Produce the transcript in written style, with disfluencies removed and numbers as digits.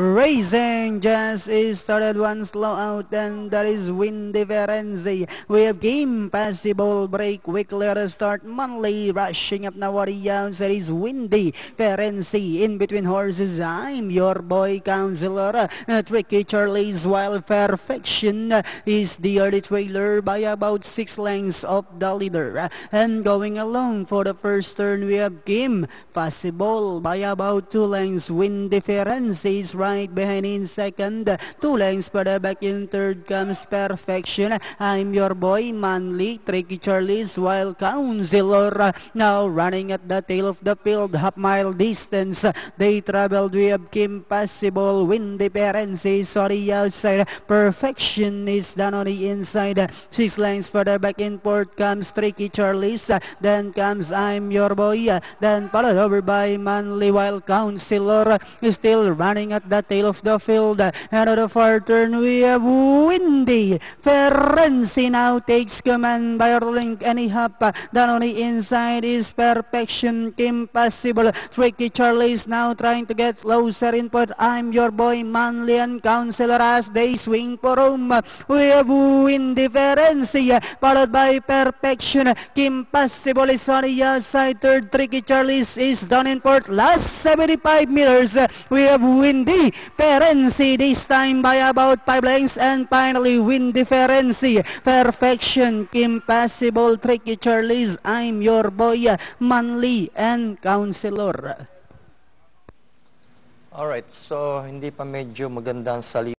Racing just started one slow out, and that is Windy Ferenzi. We have game possible break quickly to start. Manly rushing up now. What the outside is Windy Ferenzi in between horses. I'm your boy counselor. Tricky Charlie's Wild Perfection is the early trailer by about 6 lengths of the leader. And going along for the first turn, we have game possible by about 2 lengths. Windy Ferenzi is right behind in second. 2 lengths further back in third comes Perfection. I'm your boy Manly. Tricky Charlie's Wild Counselor now running at the tail of the field, half mile distance. They traveled. We have Kim Possible, Windy Ferenzi is on the outside. Perfection is down on the inside. 6 lengths further back in fourth comes Tricky Charlie's. Then comes I'm your boy. Then followed over by Manly. Wild Counselor is still running at the tail of the field. And at the far turn, we have Windy Ferenzi now takes command by Link and a half. Down on the inside is Perfection, Kim Possible. Tricky Charlie is now trying to get closer in point. I'm your boy Manly and Counselor as they swing for home. We have Windy Ferenzi followed by Perfection. Kim Possible is on the outside. Third, Tricky Charlie is done in port. Last 75 meters, we have Windy Ferenzi this time by about 5 lengths, and finally Windy Ferenzi, Perfection, Kim Possible, Tricky Charlie's I'm your boy Manly and Counselor. Alright, so hindi pa medyo magandang salita.